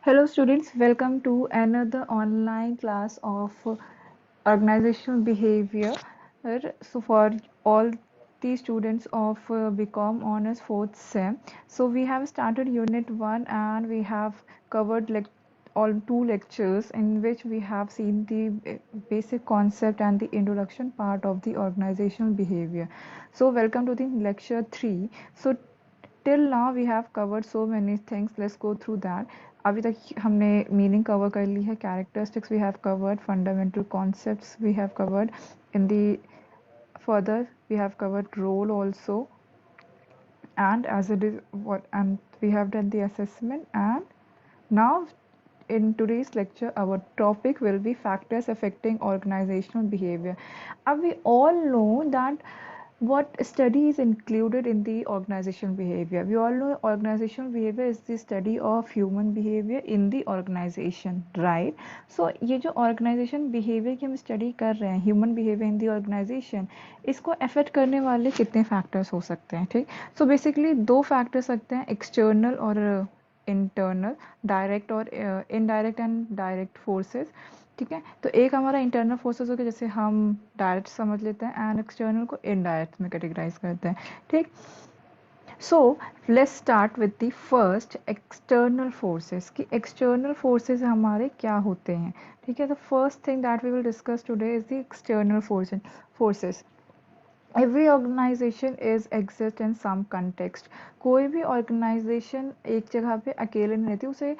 Hello students, welcome to another online class of organizational behavior. So for all the students of BCom Honors 4th Sem, so we have started Unit 1 and we have covered like all two lectures in which we have seen the basic concept and the introduction part of the organizational behavior. So welcome to the lecture 3. So till now we have covered so many things. Let's go through that. अभी तक हमने meaning cover कर ली है, characteristics we have covered, fundamental concepts we have covered in the further we have covered role also, and as it is what and we have done the assessment. And now in today's lecture our topic will be factors affecting organizational behavior. We all know that what study is included in the organizational behavior. We all know organizational behavior is the study of human behavior in the organization, right? So ये जो organization behavior की हम study कर रहे हैं, human behavior in the organization, इसको affect करने वाले कितने factors हो सकते हैं, ठीक? So basically दो factors सकते हैं, external और internal, direct और indirect and direct forces. ठीक है, तो एक हमारा इंटरनल फोर्सेस हो गया, जैसे हम डायरेक्ट समझ लेते हैं, एंड एक्सटर्नल को इनडायरेक्ट में कैटेगराइज करते हैं, ठीक. So let's start with the first external forces. कि एक्सटर्नल फोर्सेस हमारे क्या होते हैं, ठीक है. The first thing that we will discuss today is the external forces. Every organization is exist in some context. कोई भी ऑर्गेनाइजेशन एक जगह पे अकेले नहीं रहती. उसे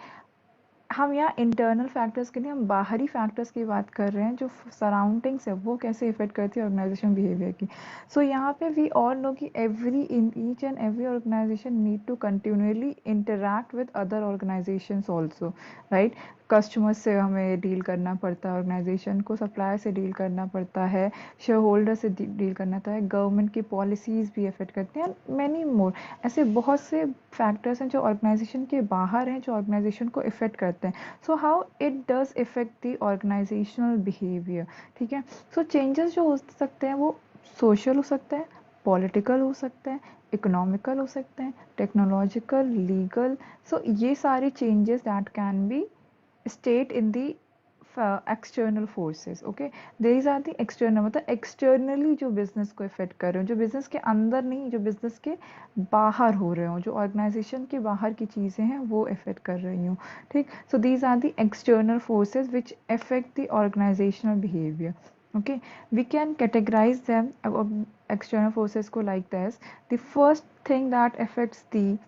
हम यहाँ इंटरनल फैक्टर्स के लिए हम बाहरी फैक्टर्स की बात कर रहे हैं, जो सराउंडिंग्स है वो कैसे इफेक्ट करती है ऑर्गेनाइजेशन बिहेवियर की. सो यहाँ पे वी ऑल नो कि every in each and every organization need to continuously interact with other organizations also, right. Customers से हमें डील करना पड़ता है, ऑर्गेनाइजेशन को सप्लायर से डील करना पड़ता है, शेयर होल्डर से डील करना पड़ता है, गवर्नमेंट की पॉलिसीज़ भी इफेक्ट करती हैं, मैनी मोर. ऐसे बहुत से फैक्टर्स हैं जो ऑर्गेनाइजेशन के बाहर हैं, जो ऑर्गेनाइजेशन को इफेक्ट करते हैं. So how it does effect the organisational behaviour, ठीक है. सो चेंजेस जो हो सकते हैं वो सोशल हो सकते हैं, पॉलिटिकल हो सकते हैं, इकोनॉमिकल हो सकते हैं, टेक्नोलॉजिकल, लीगल. सो ये सारे changes that can be state in the external forces. Okay, these are the external, मतलब एक्सटर्नली जो बिजनेस को इफेक्ट कर रहे हो, जो बिजनेस के अंदर नहीं, जो बिजनेस के बाहर हो रहे हो, जो ऑर्गेनाइजेशन के बाहर की चीज़ें हैं वो इफेक्ट कर रही हूँ, ठीक. So these are the external forces which effect the organisational behaviour. okay, we can categorize them, external forces को like this. The first thing that affects the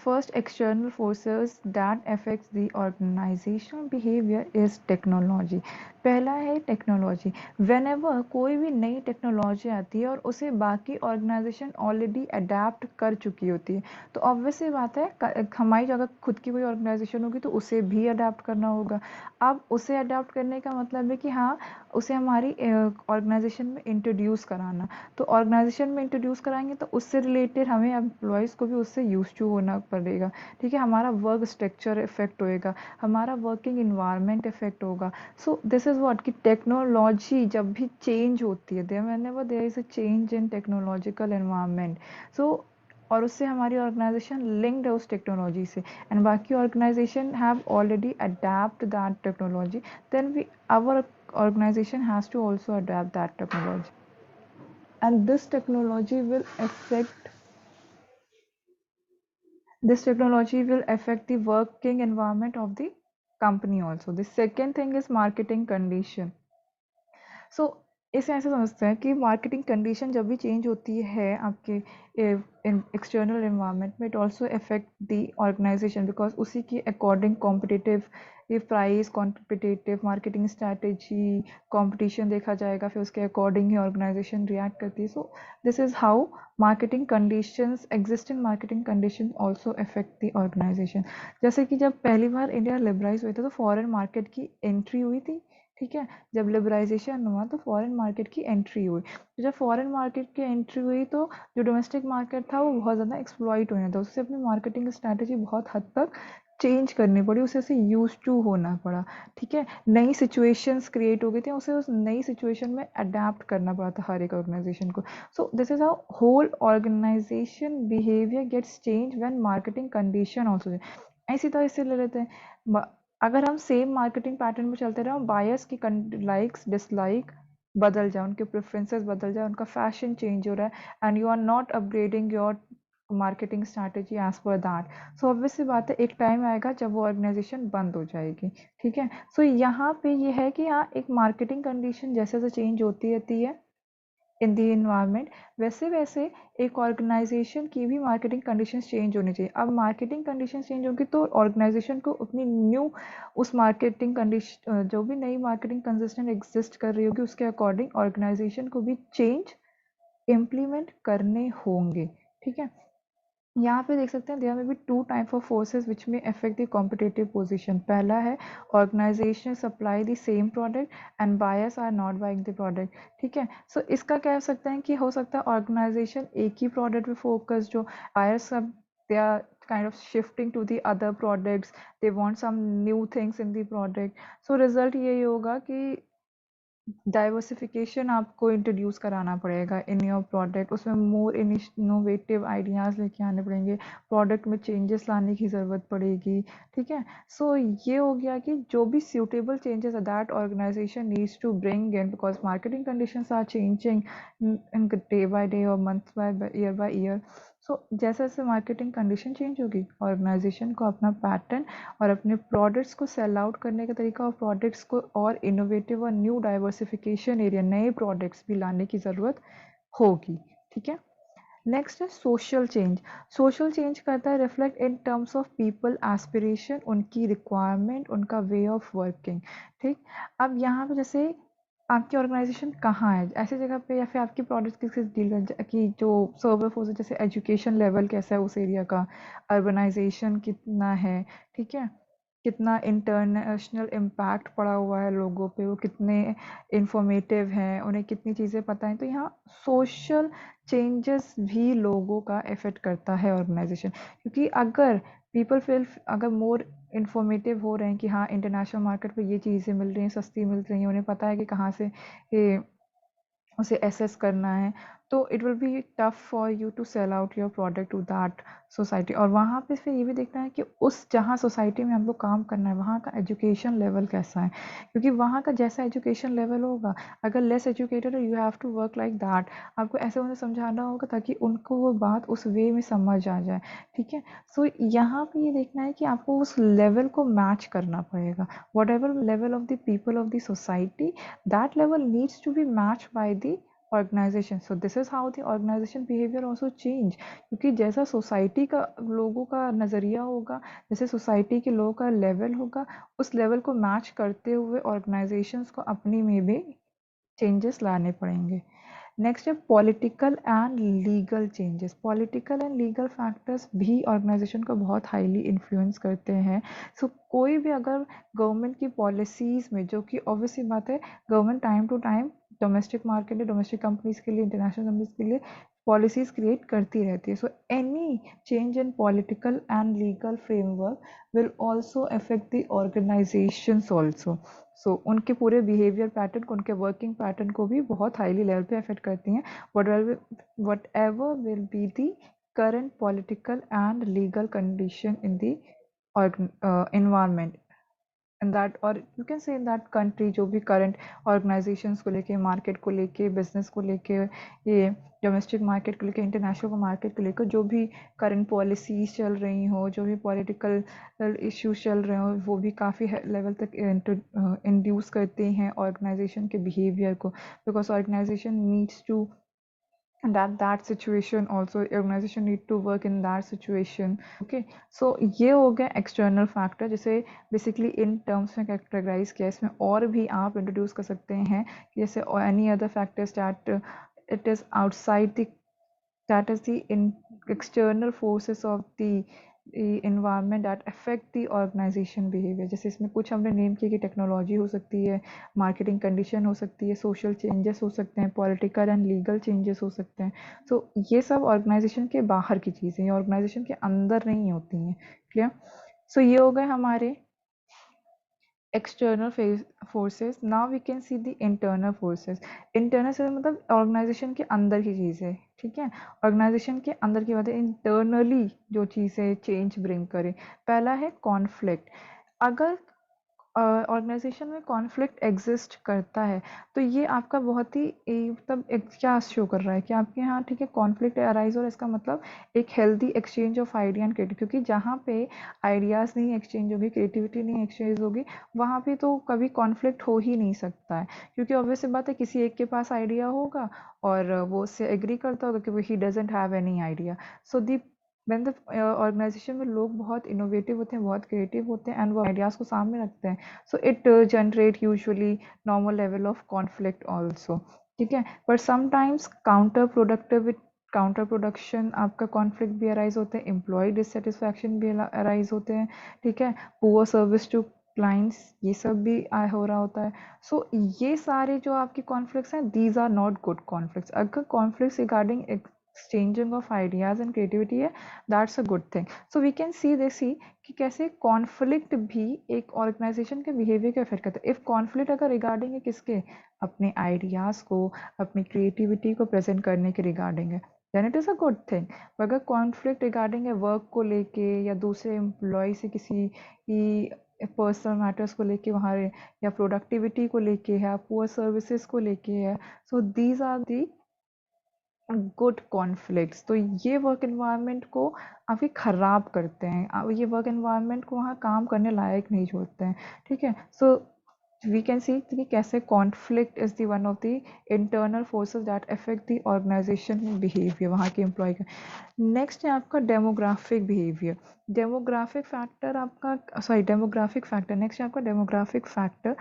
first external forces that affects the organizational behavior is technology. पहला है technology. whenever कोई भी नई technology आती है और उसे बाकी ऑर्गेनाइजेशन ऑलरेडी अडेप्ट कर चुकी होती है, तो ऑब्वियस सी बात है हमारी अगर खुद की कोई ऑर्गेनाइजेशन होगी तो उसे भी अडेप्ट करना होगा. अब उसे अडेप्ट करने का मतलब है कि हाँ, उसे हमारी ऑर्गेनाइजेशन में इंट्रोड्यूस कराना. तो ऑर्गेनाइजेशन में इंट्रोड्यूस कराएंगे तो उससे रिलेटेड हमें एम्प्लॉयज़ को भी उससे यूज टू होना पड़ेगा, ठीक है. हमारा वर्क स्ट्रक्चर इफेक्ट होएगा, हमारा वर्किंग इन्वायरमेंट इफेक्ट होगा. सो दिस इज़ व्हाट कि टेक्नोलॉजी जब भी चेंज होती है, whenever there is a change in technological environment, so और उससे हमारी ऑर्गेनाइजेशन लिंक्ड है उस टेक्नोलॉजी से, एंड बाकी organization have already adept that technology, then we our organization has to also adapt that technology, and this technology will affect the working environment of the company also. The second thing is marketing condition. सो इसे ऐसे समझते हैं कि marketing condition जब भी change होती है आपके एक्सटर्नल एनवायरनमेंट में, it also affect the organization, because उसी की अकॉर्डिंग कॉम्पिटिटिव ये price, competitive marketing strategy, competition देखा जाएगा, फिर उसके अकॉर्डिंग ही ऑर्गेनाइजेशन रिएक्ट करती है. So this is how marketing conditions, existing marketing condition also affect the organization. जैसे कि जब पहली बार इंडिया लिबरलाइज हुई थी तो फॉरेन मार्केट की एंट्री हुई थी, ठीक है. जब लिबराइजेशन हुआ तो फॉरेन मार्केट की एंट्री हुई. तो जब फॉरेन मार्केट की एंट्री हुई तो जो डोमेस्टिक मार्केट था वो बहुत ज़्यादा एक्सप्लॉइट होने था, उससे अपनी मार्केटिंग स्ट्रैटेजी बहुत हद तक चेंज करनी पड़ी, उसे यूज टू होना पड़ा, ठीक है. नई सिचुएशंस क्रिएट हो गई थी, उसे उस नई सिचुएशन में अडेप्ट करना पड़ा था हर एक ऑर्गेनाइजेशन को. So this is how whole organization behaviour gets change when marketing condition also. इसी तरह से ले लेते हैं, अगर हम सेम मार्केटिंग पैटर्न में चलते रहे, बायर्स की लाइक्स डिसलाइक बदल जाए, उनके प्रेफरेंसेस बदल जाए, उनका फैशन चेंज हो रहा है, and you are not upgrading your marketing strategy as per that, so obvious सी बात है एक टाइम आएगा जब वो ऑर्गेनाइजेशन बंद हो जाएगी। ठीक है, सो यहाँ पे ये है कि हाँ, एक मार्केटिंग कंडीशन जैसे जैसे चेंज होती रहती है इन दी इन्वायरमेंट, वैसे वैसे एक ऑर्गेनाइजेशन की भी मार्केटिंग कंडीशंस चेंज होनी चाहिए। अब मार्केटिंग कंडीशंस चेंज होंगी तो ऑर्गेनाइजेशन को अपनी न्यू, उस मार्केटिंग कंडीशन, जो भी नई मार्केटिंग कंसिस्टेंट एग्जिस्ट कर रही होगी उसके अकॉर्डिंग ऑर्गेनाइजेशन को भी चेंज इम्प्लीमेंट करने होंगे। ठीक है, यहाँ पे देख सकते हैं देयर में be two type of forces which में अफेक्ट द कॉम्पिटिटिव पोजीशन। पहला है organization supply the same product and buyers are not buying the product. ठीक है, सो इसका कह सकते हैं कि हो सकता है ऑर्गेनाइजेशन एक ही प्रोडक्ट पे फोकस, जो बायर्स सब they are kind of shifting to the other products, they want some new things in the product, so result यही होगा कि डाइवर्सिफिकेशन आपको इंट्रोड्यूस कराना पड़ेगा इन योर प्रोडक्ट, उसमें मोर इनोवेटिव आइडियाज़ लेके आने पड़ेंगे, प्रोडक्ट में चेंजेस लाने की ज़रूरत पड़ेगी। ठीक है, सो ये हो गया कि जो भी suitable changes that organization needs to bring in, because marketing conditions are changing in day by day और मंथ बाय ईयर। सो जैसे जैसे मार्केटिंग कंडीशन चेंज होगी, ऑर्गेनाइजेशन को अपना पैटर्न और अपने प्रोडक्ट्स को सेल आउट करने का तरीका और प्रोडक्ट्स को और इनोवेटिव और न्यू डाइवर्सिफिकेशन एरिया, नए प्रोडक्ट्स भी लाने की ज़रूरत होगी। ठीक है, नेक्स्ट है सोशल चेंज। सोशल चेंज करता है reflect in terms of people aspiration, उनकी रिक्वायरमेंट, उनका वे ऑफ वर्किंग। ठीक, अब यहाँ पे जैसे आपकी ऑर्गेनाइजेशन कहाँ है, ऐसी जगह पे, या फिर आपकी प्रोडक्ट किस किस डील की जो सर्व फोर्स, जैसे एजुकेशन लेवल कैसा है उस एरिया का, अर्बनाइजेशन कितना है, ठीक है, कितना इंटरनेशनल इम्पैक्ट पड़ा हुआ है लोगों पे, वो कितने इंफॉर्मेटिव हैं, उन्हें कितनी चीज़ें पता हैं। तो यहाँ सोशल चेंजेस भी लोगों का इफ़ेक्ट करता है ऑर्गेनाइजेशन, क्योंकि अगर पीपल फील, अगर मोर इंफॉर्मेटिव हो रहे हैं कि हाँ इंटरनेशनल मार्केट पे ये चीज़ें मिल रही हैं, सस्ती मिल रही हैं, उन्हें पता है कि कहाँ से ये उसे एसेस करना है, तो it will be tough for you to sell out your product to that society. और वहाँ पे फिर ये भी देखना है कि उस जहाँ सोसाइटी में हम लोग काम करना है वहाँ का एजुकेशन लेवल कैसा है, क्योंकि वहाँ का जैसा एजुकेशन लेवल होगा, अगर less educated, you have to work like that, आपको ऐसे उन्हें समझाना होगा ताकि उनको वो बात उस वे में समझ आ जाए। ठीक है, सो यहाँ पे ये देखना है कि आपको उस लेवल को मैच करना पड़ेगा, what ever level of the people of the society, that level needs to be matched by the organization. So this is how the organization behavior also change, क्योंकि जैसा सोसाइटी का लोगों का नज़रिया होगा, जैसे सोसाइटी के लोगों का लेवल होगा, उस लेवल को मैच करते हुए ऑर्गेनाइजेशंस को अपनी में भी चेंजेस लाने पड़ेंगे। नेक्स्ट है political and legal changes. Political and legal factors भी ऑर्गेनाइजेशन को बहुत हाईली इन्फ्लुएंस करते हैं। सो कोई भी अगर गवर्नमेंट की पॉलिसीज़ में, जो कि ऑब्वियसली बात है, government time to time domestic market है, डोमेस्टिक कंपनीज के लिए, इंटरनेशनल कंपनीज के लिए पॉलिसीज़ क्रिएट करती रहती है। So any change in political and legal framework will also affect the organisations also. So उनके पूरे बिहेवियर पैटर्न को, उनके वर्किंग पैटर्न को भी बहुत हाईली लेवल पे अफेक्ट करती हैं। What ever will be the current political and legal condition in the environment in that, or you can say in that country, जो भी करंट ऑर्गेनाइजेशंस को लेके, मार्केट को लेके, बिजनेस को लेके, ये डोमेस्टिक मार्केट को लेके, इंटरनेशनल मार्केट को लेकर जो भी करंट पॉलिसीज चल रही हो, जो भी पॉलिटिकल इश्यूज चल रहे हो, वो भी काफ़ी लेवल तक इंड्यूस करते हैं ऑर्गेनाइजेशन के बिहेवियर को, because organization needs to that situation also, organization need to work in that situation. Okay, so ये हो गया एक्सटर्नल फैक्टर, जिसे बेसिकली इन टर्म्स में कैटेगराइज किया। इसमें और भी आप इंट्रोड्यूस कर सकते हैं, जैसे any other factors that it is outside the, that is the external forces of the environment that affect the organization behavior। जैसे इसमें कुछ हमने नेम किया कि टेक्नोलॉजी हो सकती है, मार्केटिंग कंडीशन हो सकती है, सोशल चेंजेस हो सकते हैं, पॉलिटिकल एंड लीगल चेंजेस हो सकते हैं। सो ये सब ऑर्गेनाइजेशन के बाहर की चीज़ें, ये ऑर्गेनाइजेशन के अंदर नहीं होती हैं। क्लियर? सो ये हो गए हमारे external forces। now we can see the internal forces। internal से मतलब ऑर्गेनाइजेशन के अंदर की चीज़ें। ठीक है। ऑर्गेनाइजेशन के अंदर की बात है, इंटरनली जो चीज़ें चेंज ब्रिंग करे। पहला है कॉन्फ्लिक्ट। अगर ऑर्गेनाइजेशन में कॉन्फ्लिक्ट एग्जिस्ट करता है तो ये आपका बहुत ही मतलब क्या शो कर रहा है कि आपके यहाँ, ठीक है, कॉन्फ्लिक्ट अराइज हो रहा है, इसका मतलब एक healthy exchange of idea and creative, क्योंकि जहाँ पे आइडियाज़ नहीं एक्सचेंज होगी, क्रिएटिविटी नहीं एक्सचेंज होगी, वहाँ पे तो कभी कॉन्फ्लिक्ट हो ही नहीं सकता है। क्योंकि ऑब्वियस सी बात है, किसी एक के पास आइडिया होगा और वो उससे एग्री करता होगा कि he doesn't have any idea. So the when the organization में लोग बहुत इनोवेटिव होते हैं, बहुत क्रिएटिव होते हैं एंड वो आइडियाज़ को सामने रखते हैं, so it generate usually normal level of conflict also, ठीक है। पर समटाइम्स काउंटर प्रोडक्शन आपका कॉन्फ्लिक्ट भी अराइज होते हैं, एम्प्लॉय डिससेटिस्फैक्शन भी अराइज होते हैं, ठीक है, पुअर सर्विस टू क्लाइंट्स, ये सब भी हो रहा होता है। सो ये सारे जो आपके कॉन्फ्लिक्ट्स हैं, these are not good conflicts. अगर conflicts regarding exchanging of ideas and creativity है, that's a good thing. So we can see this see कि कैसे कॉन्फ्लिक्ट भी एक ऑर्गेनाइजेशन के बिहेवियर को अफेक्ट करता है। इफ़ कॉन्फ्लिक्ट अगर रिगार्डिंग है किसके, अपने आइडियाज़ को, अपनी क्रिएटिविटी को प्रेजेंट करने के रिगार्डिंग है, then it is a good thing. अगर कॉन्फ्लिक्ट रिगार्डिंग है वर्क को लेके या दूसरे एम्प्लॉय से किसी की पर्सनल मैटर्स को लेके वहाँ, या प्रोडक्टिविटी को लेके है, पुअर सर्विसेज को लेके है, so these are the good conflicts. तो ये वर्क एनवायरनमेंट को काफ़ी ख़राब करते हैं, ये वर्क एनवायरनमेंट को वहाँ काम करने लायक नहीं छोड़ते हैं, ठीक है। सो वी कैन सी कि कैसे conflict is the one of the internal forces that affect the organization behaviour, वहाँ के एम्प्लॉय का। नेक्स्ट है आपका demographic behaviour. Demographic factor, next है आपका डेमोग्राफिक फैक्टर।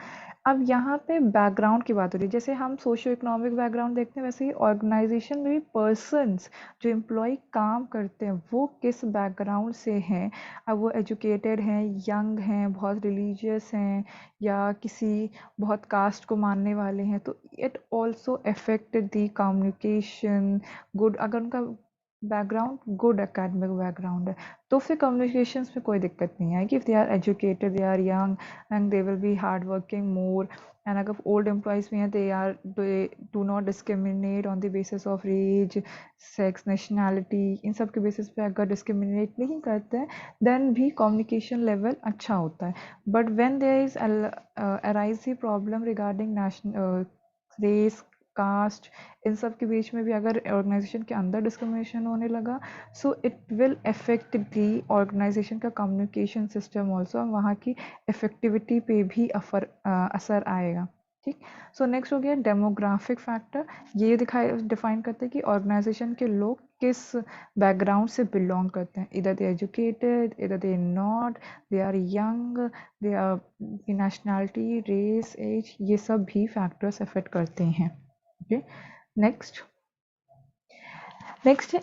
अब यहाँ पे बैकग्राउंड की बात हो रही है, जैसे हम सोशियो इकोनॉमिक बैकग्राउंड देखते हैं, वैसे ही ऑर्गेनाइजेशन में भी पर्सन्स जो एम्प्लॉय काम करते हैं वो किस बैकग्राउंड से हैं। अब वो एजुकेटेड हैं, यंग हैं, बहुत रिलीजियस हैं, या किसी बहुत कास्ट को मानने वाले हैं, तो it also affect the communication. Good, अगर उनका बैकग्राउंड गुड एकेडमिक बैकग्राउंड है तो फिर कम्युनिकेशंस में कोई दिक्कत नहीं आएगी। If they are educated, they are young and they will be hard working more. And अगर ओल्ड एम्प्लॉयज़ भी हैं, they do not discriminate on the basis of age, sex, nationality, इन सब के बेसिस पे अगर डिस्क्रिमिनेट नहीं करते हैं, देन भी कम्युनिकेशन लेवल अच्छा होता है। But when there is arise the problem regarding national, race, caste, इन सब के बीच में भी अगर ऑर्गेनाइजेशन के अंदर डिस्क्रिमिनेशन होने लगा, so it will affect the organization का कम्युनिकेशन सिस्टम ऑल्सो, वहाँ की इफेक्टिविटी पे भी असर आएगा, ठीक। सो नेक्स्ट हो गया डेमोग्राफिक फैक्टर। ये डिफाइन करते हैं कि ऑर्गेनाइजेशन के लोग किस बैकग्राउंड से बिलोंग करते हैं, इधर दे एजुकेटेड, इधर they not, they are young, they are, nationality, race, age, ये सब भी फैक्टर्स अफेक्ट करते हैं, ओके। नेक्स्ट नेक्स्ट है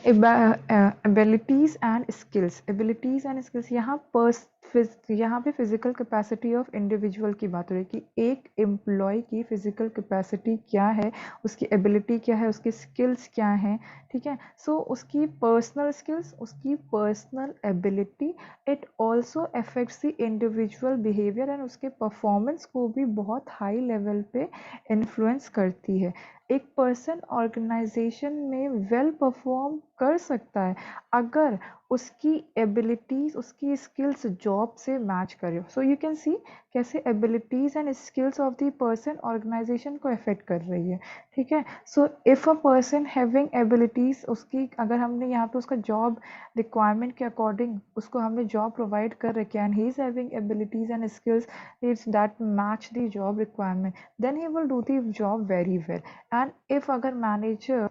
abilities and skills. Abilities and skills, यहाँ पे फिजिकल कैपेसिटी ऑफ इंडिविजुअल की बात हो रही है कि एक एम्प्लॉय की फिजिकल कैपेसिटी क्या है, उसकी एबिलिटी क्या है, उसकी स्किल्स क्या हैं, ठीक है। सो उसकी पर्सनल स्किल्स, उसकी personal ability, it also affects the individual behaviour and उसके परफॉर्मेंस को भी बहुत हाई लेवल पे इन्फ्लुएंस करती है। एक पर्सन ऑर्गेनाइजेशन में वेल परफॉर्म कर सकता है अगर उसकी एबिलिटीज़, उसकी स्किल्स जॉब से मैच करे। सो यू कैन सी कैसे abilities and skills of the person organization को अफेक्ट कर रही है, ठीक है। So if a person having abilities, उसकी अगर हमने यहाँ पे उसका जॉब रिक्वायरमेंट के अकॉर्डिंग उसको हमने जॉब प्रोवाइड कर रखी है, and he is having abilities and skills it's that match the job requirement, then he will do the job very well. And if अगर मैनेजर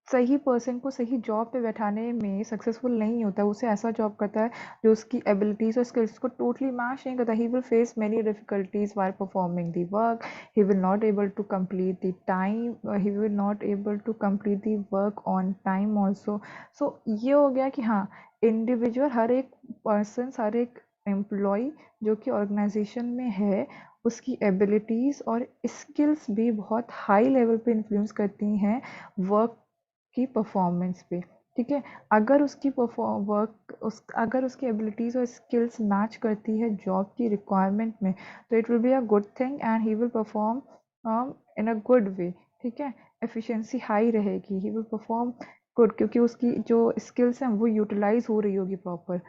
सही पर्सन को सही जॉब पे बैठाने में सक्सेसफुल नहीं होता, उसे ऐसा जॉब करता है जो उसकी एबिलिटीज़ और स्किल्स को टोटली मैच नहीं करता, he will face many difficulties while performing the work, he will not able to complete the time, he will not able to complete the work on time also. So ये हो गया कि हाँ, individual, हर एक person, हर एक employ जो कि organisation में है, उसकी एबिलिटीज़ और स्किल्स भी बहुत हाई लेवल पे इन्फ्लुएंस करती हैं वर्क की परफॉर्मेंस पे, ठीक है। अगर उसकी अगर उसकी एबिलिटीज़ और स्किल्स मैच करती है जॉब की रिक्वायरमेंट में, तो it will be a good thing and he will perform in a good way, ठीक है। एफिशिएंसी हाई रहेगी, ही विल परफॉर्म गुड, क्योंकि उसकी जो स्किल्स हैं वो यूटिलाइज हो रही होगी प्रॉपर।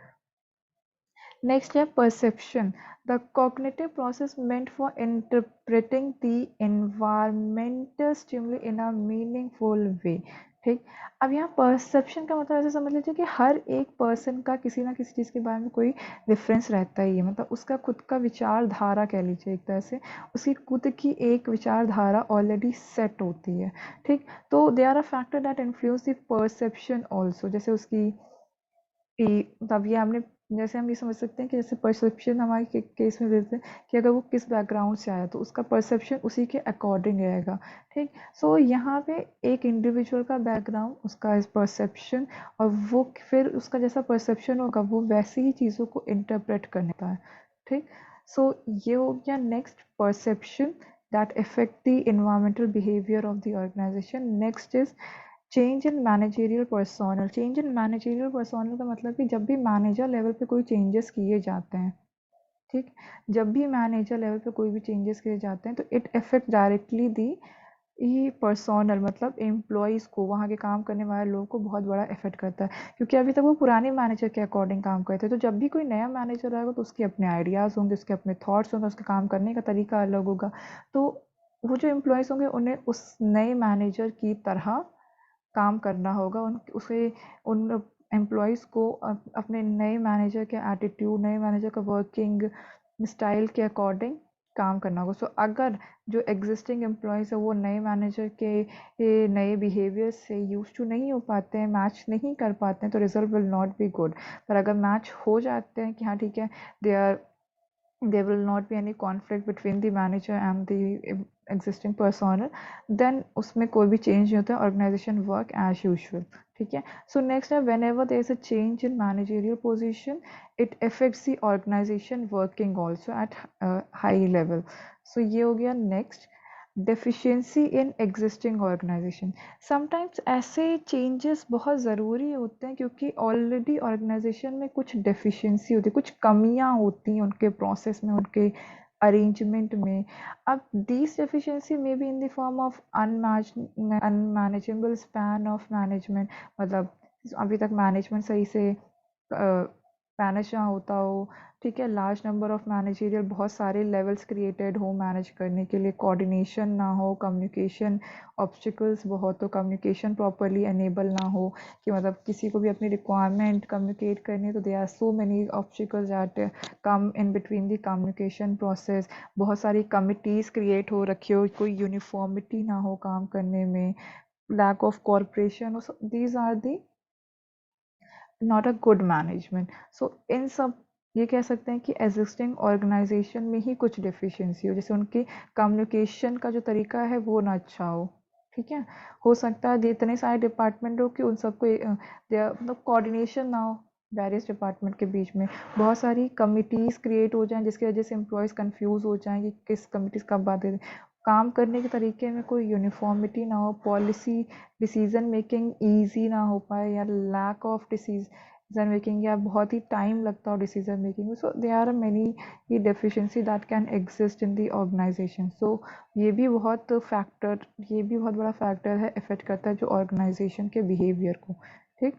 Next है perception, the cognitive process meant for interpreting the environmental stimuli in a meaningful way। ठीक। अब यहाँ परसेप्शन का मतलब ऐसे समझ लीजिए कि हर एक पर्सन का किसी ना किसी चीज़ के बारे में कोई रेफरेंस रहता ही है, मतलब उसका खुद का विचारधारा कह लीजिए एक तरह से, उसकी खुद की एक विचारधारा ऑलरेडी सेट होती है। ठीक। तो they are a factor that influence the perception also, जैसे उसकी तब ये हमने, जैसे हम ये समझ सकते हैं कि जैसे परसेप्शन हमारे केस में देते हैं कि अगर वो किस बैकग्राउंड से आया तो उसका परसेप्शन उसी के अकॉर्डिंग रहेगा। ठीक। सो यहाँ पे एक इंडिविजुअल का बैकग्राउंड, उसका परसेप्शन, और वो फिर उसका जैसा परसेप्शन होगा वो वैसी ही चीज़ों को इंटरप्रेट करने का है। ठीक। सो ये हो गया next, perception that affect the environmental behavior of the organization। Next is change in managerial personnel. Change in managerial personnel का मतलब कि जब भी मैनेजर लेवल पे कोई चेंजेस किए जाते हैं, ठीक, जब भी मैनेजर लेवल पे कोई भी चेंजेस किए जाते हैं तो इट अफेक्ट डायरेक्टली दी ये पर्सोनल, मतलब एम्प्लॉयज़ को, वहाँ के काम करने वाले लोगों को बहुत बड़ा इफेक्ट करता है, क्योंकि अभी तक वो पुराने मैनेजर के अकॉर्डिंग काम करते हैं। तो जब भी कोई नया मैनेजर आएगा तो उसके अपने आइडियाज़ होंगे, उसके अपने थॉट्स होंगे, उसका काम करने का तरीका अलग होगा। तो वो जो एम्प्लॉयज़ होंगे उन्हें उस नए मैनेजर की तरह काम करना होगा, उसे उन एम्प्लॉयज़ को अपने नए मैनेजर के एटीट्यूड, नए मैनेजर का वर्किंग स्टाइल के अकॉर्डिंग काम करना होगा। सो अगर जो एग्जिस्टिंग एम्प्लॉयज़ है वो नए मैनेजर के नए बिहेवियर से यूज टू नहीं हो पाते हैं, मैच नहीं कर पाते हैं, तो result will not be good. पर अगर मैच हो जाते हैं कि हाँ ठीक है, they are, there will not be any conflict between the manager and the existing personnel, then उसमें कोई भी change नहीं होता है, organization work as usual। ठीक है। So next है whenever there is a change in managerial position, it affects the organization working also at high level। So ये हो गया next, deficiency in existing organization। Sometimes ऐसे चेंजेस बहुत ज़रूरी होते हैं क्योंकि ऑलरेडी ऑर्गेनाइजेशन में कुछ डेफिशिएंसी होती है, कुछ कमियां होती हैं उनके प्रोसेस में, उनके अरेंजमेंट में। अब these deficiency may be in the form of unmanageable span of management, मतलब अभी तक मैनेजमेंट सही से मैनेज ना होता हो। ठीक है, लार्ज नंबर ऑफ मैनेजरियल, बहुत सारे लेवल्स क्रिएटेड हो मैनेज करने के लिए, कोऑर्डिनेशन ना हो, कम्युनिकेशन ऑब्स्टिकल्स बहुत हो, कम्युनिकेशन प्रॉपरली एनेबल ना हो, कि मतलब किसी को भी अपनी रिक्वायरमेंट कम्युनिकेट करनी है तो they are so many obstacles that come in between the communication process. बहुत सारी कमिटीज़ क्रिएट हो रखी हो, कोई यूनिफॉर्मिटी ना हो काम करने में, lack of corporation, these are the not a good management. So इन सब, ये कह सकते हैं कि एग्जिस्टिंग ऑर्गेनाइजेशन में ही कुछ डिफिशिएंसी हो, जैसे उनकी कम्युनिकेशन का जो तरीका है वो ना अच्छा हो। ठीक है, हो सकता है इतने सारे डिपार्टमेंट हो कि उन सबको मतलब कोऑर्डिनेशन ना हो वेरियस डिपार्टमेंट के बीच में, बहुत सारी कमिटीज़ क्रिएट हो जाएं जिसकी वजह से एम्प्लॉयज़ कंफ्यूज हो जाएं कि किस कमिटीज़ कब बात है, काम करने के तरीके में कोई यूनिफॉर्मिटी ना हो, पॉलिसी डिसीजन मेकिंग ईजी ना हो पाए, या लैक ऑफ डिसीजन मेकिंग, या बहुत ही टाइम लगता हो डिसीजन मेकिंग में। सो दे आर मेनी ये deficiency that can exist in the organisation. So ये भी बहुत फैक्टर, ये भी बहुत बड़ा फैक्टर है, इफेक्ट करता है जो ऑर्गेनाइजेशन के बिहेवियर को। ठीक।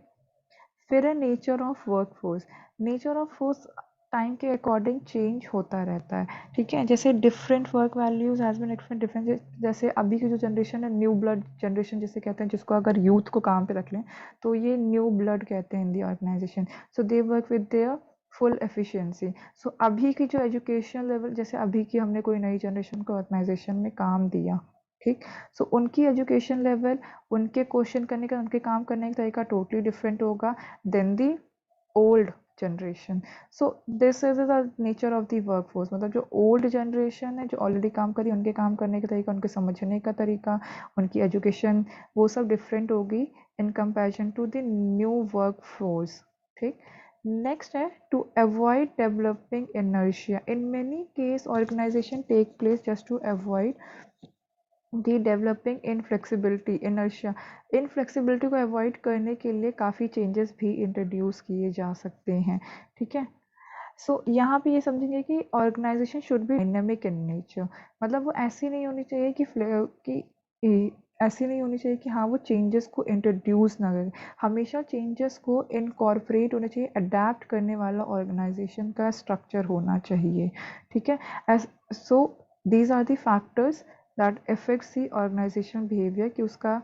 फिर है nature of workforce. Nature of force time के अकॉर्डिंग चेंज होता रहता है। ठीक है, जैसे different work values has been different different, जैसे अभी की जो जनरेशन है न्यू ब्लड जनरेशन जिसे कहते हैं, जिसको अगर यूथ को काम पे रख लें तो ये न्यू ब्लड कहते हैं in the organisation. So they work with their full efficiency. So अभी की जो एजुकेशन लेवल, जैसे अभी की हमने कोई नई जनरेशन को ऑर्गेनाइजेशन में काम दिया, ठीक, सो उनकी एजुकेशन लेवल, उनके क्वेश्चन करने का, उनके काम करने का तरीका टोटली डिफरेंट होगा then the old generation. So this is the nature of the workforce, मतलब जो ओल्ड जनरेशन है जो ऑलरेडी काम करी, उनके काम करने का तरीका, उनके समझने का तरीका, उनकी एजुकेशन, वो सब डिफरेंट होगी in comparison to the new workforce. ठीक। नेक्स्ट है to avoid developing inertia. In many case organization take place just to avoid the developing inflexibility inertia. Inflexibility को अवॉइड करने के लिए काफ़ी चेंजेस भी इंट्रोड्यूस किए जा सकते हैं। ठीक है। सो यहाँ पे ये समझेंगे कि organization should be dynamic in nature, मतलब वो ऐसी नहीं होनी चाहिए कि ऐसी नहीं होनी चाहिए कि हाँ वो चेंजेस को इंट्रोड्यूस ना करें, हमेशा चेंजेस को इनकॉर्पोरेट होना चाहिए, अडेप्ट करने वाला ऑर्गेनाइजेशन का स्ट्रक्चर होना चाहिए, ठीक है। As so these are the factors that affects the organization behaviour, कि उसका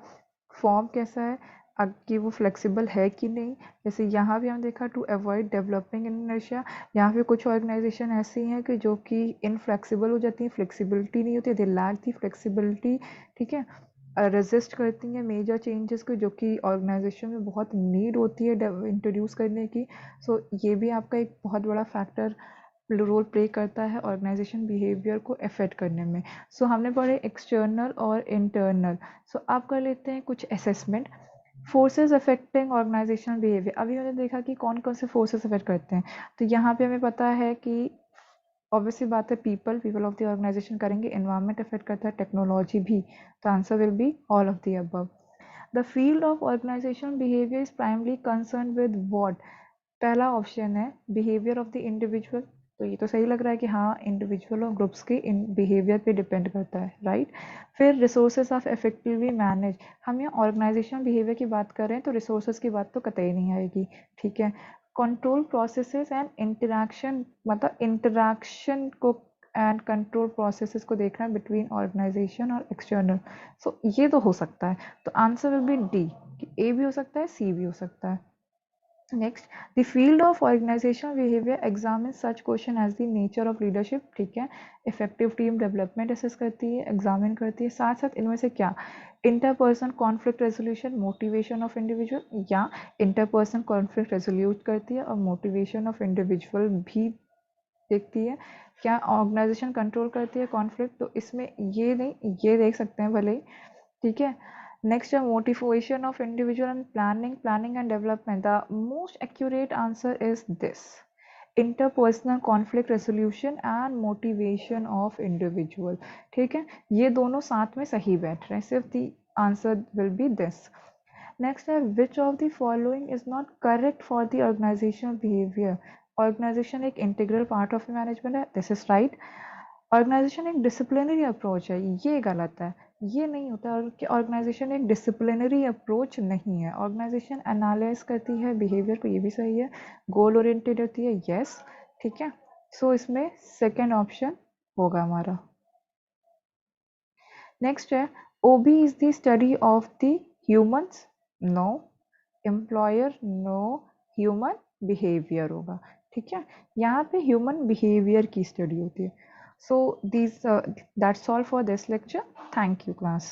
फॉर्म कैसा है, कि वो फ्लेक्सिबल है कि नहीं। जैसे यहाँ भी हम देखा to avoid developing in inertia, यहाँ पे कुछ ऑर्गेनाइजेशन ऐसी हैं कि जो कि इनफ्लेक्सिबल हो जाती हैं, फ्लेक्सिबिलिटी नहीं होती, दे लैक दी फ्लेक्सिबिलिटी, ठीक है। रेजिस्ट करती हैं मेजर चेंजेस को, जो कि ऑर्गेनाइजेशन में बहुत नीड होती है इंट्रोड्यूस करने की। सो ये भी आपका एक बहुत बड़ा फैक्टर रोल प्ले करता है ऑर्गेनाइजेशन बिहेवियर को अफेक्ट करने में। सो हमने पढ़े एक्सटर्नल और इंटरनल। सो आप कर लेते हैं कुछ assessment. Forces affecting organisational behaviour, अभी हमने देखा कि कौन कौन से फोर्सेस अफेक्ट करते हैं। तो यहाँ पे हमें पता है कि ऑब्वियसली बात है, पीपल ऑफ द ऑर्गेनाइजेशन करेंगे, एनवायरनमेंट अफेक्ट करता है, टेक्नोलॉजी भी। तो answer will be all of the above. The field of organisational behaviour is primary concern with what. पहला ऑप्शन है बिहेवियर ऑफ द इंडिविजुअल, तो ये तो सही लग रहा है कि हाँ इंडिविजुअल और ग्रुप्स के इन बिहेवियर पे डिपेंड करता है, राइट। फिर रिसोर्सेज ऑफ इफेक्टिवली मैनेज, हम यहाँ ऑर्गेनाइजेशनल बिहेवियर की बात कर रहे हैं तो रिसोर्सेज की बात तो कतई नहीं आएगी, ठीक है। कंट्रोल प्रोसेसेस एंड इंटरैक्शन, मतलब इंटरैक्शन को एंड कंट्रोल प्रोसेसेस को देखना बिटवीन ऑर्गेनाइजेशन और एक्सटर्नल। सो ये तो हो सकता है, तो answer will be D, A भी हो सकता है सी भी हो सकता है। Next, the field of organisational behaviour examine such question as the nature of leadership, ठीक है। इफेक्टिव टीम डेवलपमेंट असेस करती है, एग्जामिन करती है, साथ साथ इनमें से क्या, interpersonal conflict resolution, motivation of individual, या इंटरपर्सनल कॉन्फ्लिक्ट रेजोल्यूट करती है और मोटिवेशन ऑफ इंडिविजुअल भी देखती है। क्या ऑर्गेनाइजेशन कंट्रोल करती है कॉन्फ्लिक्ट, तो इसमें ये नहीं, ये देख सकते हैं भले ही, ठीक है। नेक्स्ट है motivation of individual and planning and development, the most accurate answer is this, interpersonal conflict resolution and motivation of individual, ठीक है। ये दोनों साथ में सही बैठ रहे हैं, सिर्फ the answer will be this. Next है which of the following is not correct for the organisational behaviour. Organisation एक इंटीग्रल पार्ट ऑफ मैनेजमेंट है, दिस इज राइट। ऑर्गेनाइजेशन एक डिसिप्लिनरी अप्रोच है, ये गलत है, ये नहीं होता। और कि ऑर्गेनाइजेशन एक डिसिप्लिनरी अप्रोच नहीं है, ऑर्गेनाइजेशन एनालाइज करती है बिहेवियर को, ये भी सही है। गोल ओरिएंटेड होती है, यस, ठीक है। सो इसमें सेकेंड ऑप्शन होगा हमारा। नेक्स्ट है OB is the study of the humans, no. Employer, no. Human behaviour होगा, ठीक है। यहाँ पे ह्यूमन बिहेवियर की स्टडी होती है। So this that's all for this lecture. Thank you class.